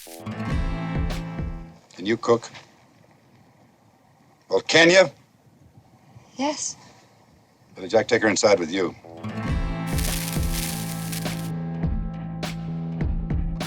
Can you cook? Well, can you? Yes. Better Jack, take her inside with you.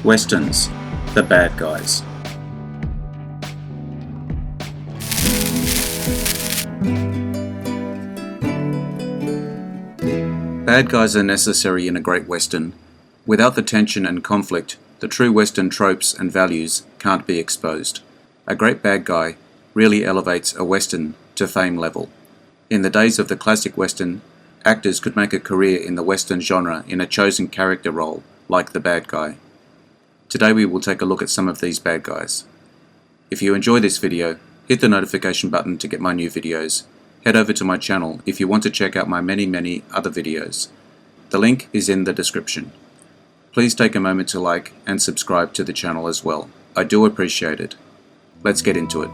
Westerns, the bad guys. Bad guys are necessary in a great Western. Without the tension and conflict, the true Western tropes and values can't be exposed. A great bad guy really elevates a Western to fame level. In the days of the classic Western, actors could make a career in the Western genre in a chosen character role, like the bad guy. Today we will take a look at some of these bad guys. If you enjoy this video, hit the notification button to get my new videos. Head over to my channel if you want to check out my many other videos. The link is in the description. Please take a moment to like and subscribe to the channel as well. I do appreciate it. Let's get into it.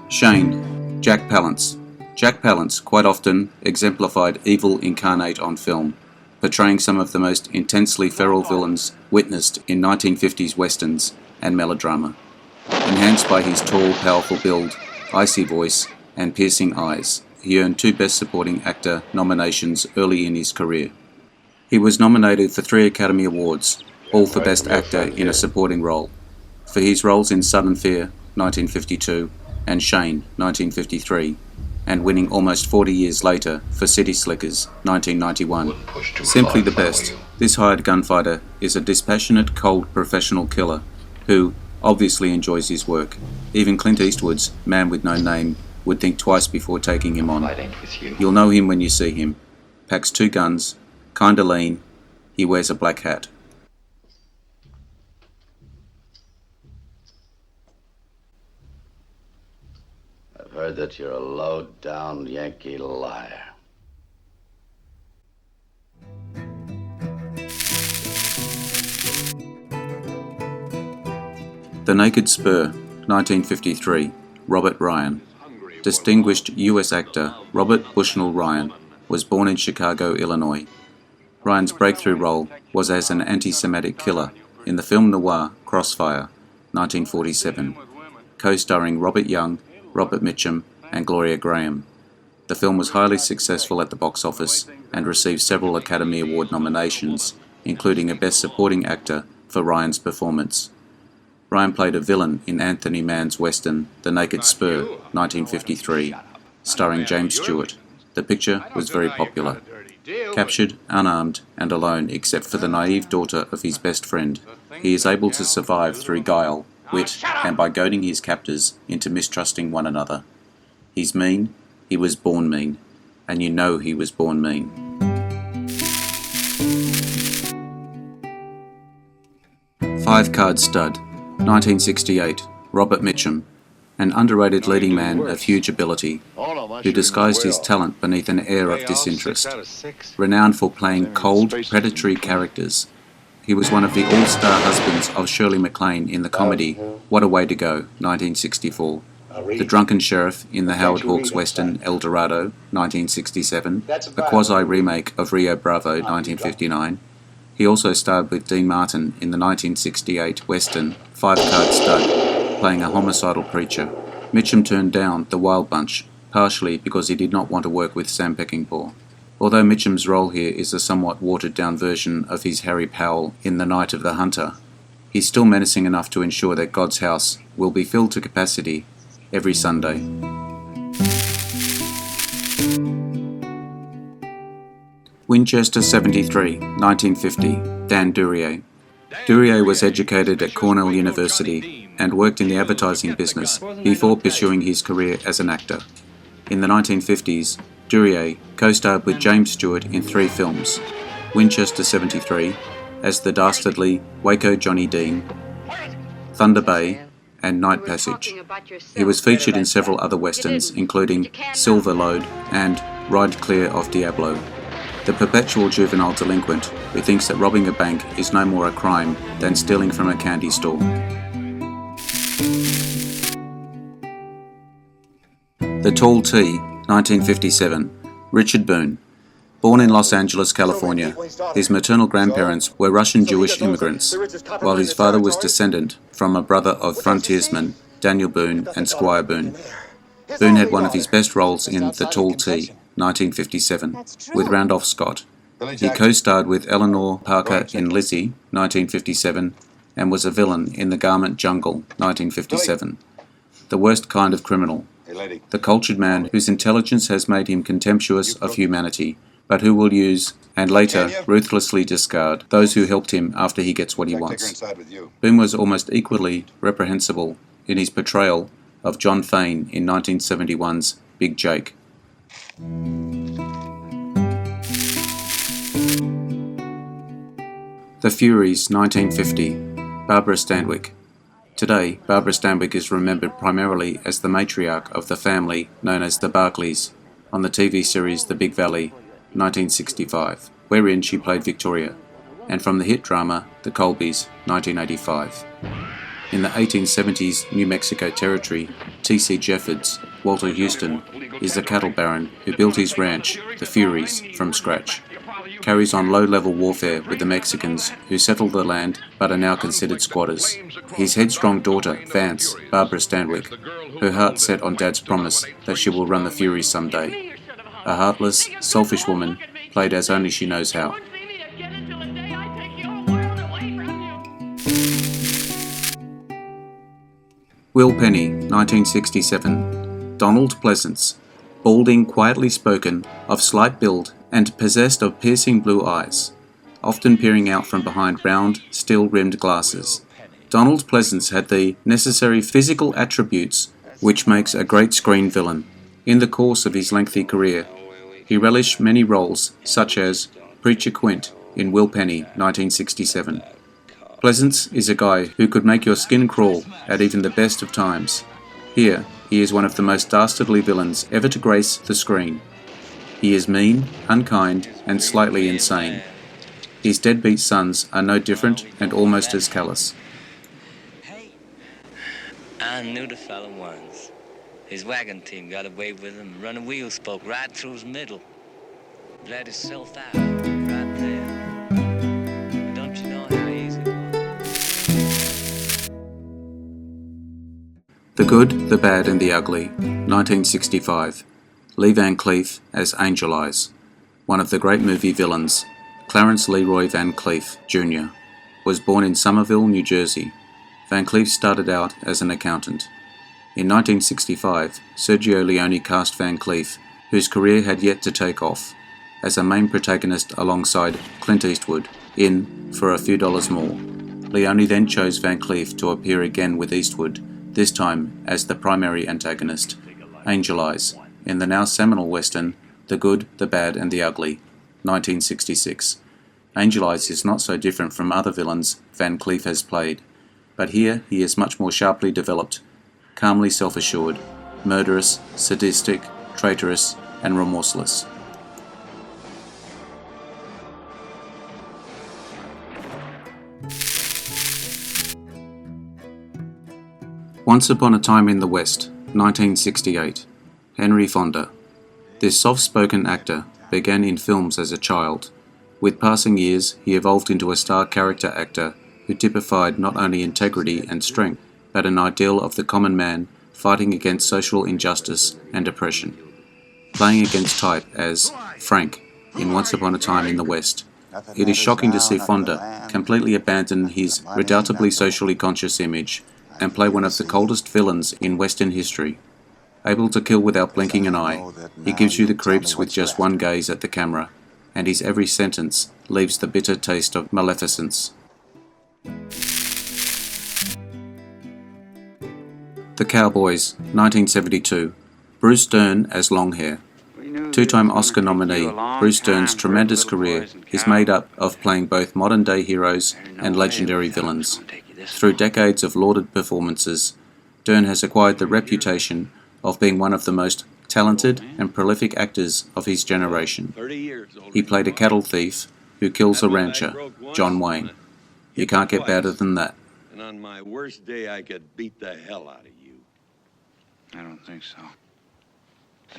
Shane, Jack Palance. Jack Palance quite often exemplified evil incarnate on film, portraying some of the most intensely feral villains witnessed in 1950s westerns and melodrama. Enhanced by his tall, powerful build, icy voice, and piercing eyes, he earned 2 Best Supporting Actor nominations early in his career. He was nominated for 3 Academy Awards, all for Best Actor in a Supporting Role, for his roles in Sudden Fear, 1952, and Shane, 1953, and winning almost 40 years later for City Slickers, 1991. Simply the best, this hired gunfighter is a dispassionate, cold professional killer who obviously enjoys his work. Even Clint Eastwood's Man with No Name would think twice before taking him on. You'll know him when you see him. Packs 2 guns, kinda lean, he wears a black hat. I've heard that you're a low-down Yankee liar. The Naked Spur, 1953, Robert Ryan. Distinguished U.S. actor Robert Bushnell Ryan was born in Chicago, Illinois. Ryan's breakthrough role was as an anti-Semitic killer in the film noir Crossfire, 1947, co-starring Robert Young, Robert Mitchum, and Gloria Graham. The film was highly successful at the box office and received several Academy Award nominations, including a Best Supporting Actor for Ryan's performance. Ryan played a villain in Anthony Mann's western The Naked Spur, 1953, starring James Stewart. The picture was very popular. Captured, unarmed, and alone except for the naive daughter of his best friend, he is able to survive through guile, wit, and by goading his captors into mistrusting one another. He's mean, he was born mean, and you know he was born mean. Five-Card Stud, 1968, Robert Mitchum, an underrated leading man of huge ability, who disguised his talent beneath an air of disinterest. Renowned for playing cold, predatory characters, he was one of the all-star husbands of Shirley MacLaine in the comedy What a Way to Go, 1964, the drunken sheriff in the Howard Hawks western El Dorado, 1967, a quasi-remake of Rio Bravo, 1959. He also starred with Dean Martin in the 1968 western Five-Card Stud, playing a homicidal preacher. Mitchum turned down The Wild Bunch, partially because he did not want to work with Sam Peckinpah. Although Mitchum's role here is a somewhat watered-down version of his Harry Powell in The Night of the Hunter, he's still menacing enough to ensure that God's house will be filled to capacity every Sunday. Winchester 73, 1950, Dan Duryea. Duryea was educated at Cornell University and worked in the advertising business before pursuing his career as an actor. In the 1950s, Duryea co-starred with James Stewart in 3 films: Winchester 73, as the dastardly Waco Johnny Dean, Thunder Bay, and Night Passage. He was featured in several other westerns, including Silver Load and Ride Clear of Diablo. The perpetual juvenile delinquent who thinks that robbing a bank is no more a crime than stealing from a candy store. The Tall T, 1957. Richard Boon. Born in Los Angeles, California, his maternal grandparents were Russian Jewish immigrants, while his father was descendant from a brother of frontiersmen Daniel Boone and Squire Boone. Boone had one of his best roles in The Tall T, 1957, with Randolph Scott. He co-starred with Eleanor Parker in Lizzie, 1957, and was a villain in The Garment Jungle, 1957. The worst kind of criminal. The cultured man whose intelligence has made him contemptuous of humanity, but who will use, and later ruthlessly discard, those who helped him after he gets what he wants. Boone was almost equally reprehensible in his portrayal of John Fane in 1971's Big Jake. The Furies, 1950. Barbara Stanwick. Today, Barbara Stanwick is remembered primarily as the matriarch of the family known as the Barclays on the TV series The Big Valley, 1965, wherein she played Victoria, and from the hit drama The Colbys, 1985. In the 1870s New Mexico Territory, T.C. Jeffords, Walter Houston, is the cattle baron who built his ranch, the Furies, from scratch. Carries on low-level warfare with the Mexicans who settled the land but are now considered squatters. His headstrong daughter, Vance, Barbara Stanwick, her heart set on Dad's promise that she will run the Furies someday. A heartless, selfish woman, played as only she knows how. Will Penny, 1967. Donald Pleasance. Balding, quietly spoken, of slight build, and possessed of piercing blue eyes, often peering out from behind round, steel-rimmed glasses. Donald Pleasance had the necessary physical attributes which makes a great screen villain. In the course of his lengthy career, he relished many roles, such as Preacher Quint in Will Penny, 1967. Pleasance is a guy who could make your skin crawl at even the best of times. Here, he is one of the most dastardly villains ever to grace the screen. He is mean, unkind, and slightly insane. His deadbeat sons are no different and almost as callous. I knew the fella once. His wagon team got away with him and run a wheel spoke right through his middle. Bled himself out right there. Don't you know how easy it was? The Good, the Bad, and the Ugly, 1965. Lee Van Cleef as Angel Eyes. One of the great movie villains, Clarence Leroy Van Cleef, Jr., was born in Somerville, New Jersey. Van Cleef started out as an accountant. In 1965, Sergio Leone cast Van Cleef, whose career had yet to take off, as a main protagonist alongside Clint Eastwood in For a Few Dollars More. Leone then chose Van Cleef to appear again with Eastwood, this time as the primary antagonist, Angel Eyes, in the now seminal western The Good, the Bad, and the Ugly, 1966. Angel Eyes is not so different from other villains Van Cleef has played, but here he is much more sharply developed, calmly self-assured, murderous, sadistic, traitorous, and remorseless. Once Upon a Time in the West, 1968. Henry Fonda. This soft-spoken actor began in films as a child. With passing years, he evolved into a star character actor who typified not only integrity and strength, but an ideal of the common man fighting against social injustice and oppression. Playing against type as Frank in Once Upon a Time in the West. It is shocking to see Fonda completely abandon his redoubtably socially conscious image and play one of the coldest villains in Western history. Able to kill without blinking an eye, he gives you the creeps with just one gaze at the camera, and his every sentence leaves the bitter taste of maleficence. The Cowboys, 1972. Bruce Dern as Longhair. Two-time Oscar nominee, Bruce Dern's tremendous career is made up of playing both modern-day heroes and legendary villains. Through decades of lauded performances, Dern has acquired the reputation of being one of the most talented and prolific actors of his generation. He played a cattle thief who kills a rancher, John Wayne. You can't get better than that. And on my worst day, I could beat the hell out of you. I don't think so.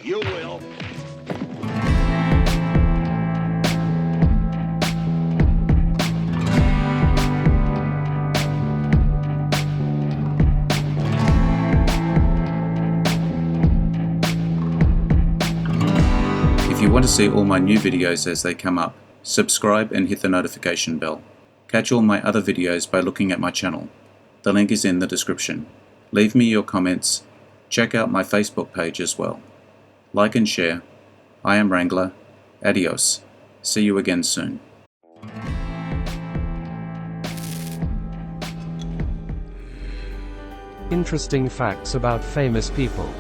You will. If you want to see all my new videos as they come up, subscribe and hit the notification bell. Catch all my other videos by looking at my channel. The link is in the description. Leave me your comments. Check out my Facebook page as well. Like and share. I am Wrangler. Adios. See you again soon. Interesting facts about famous people.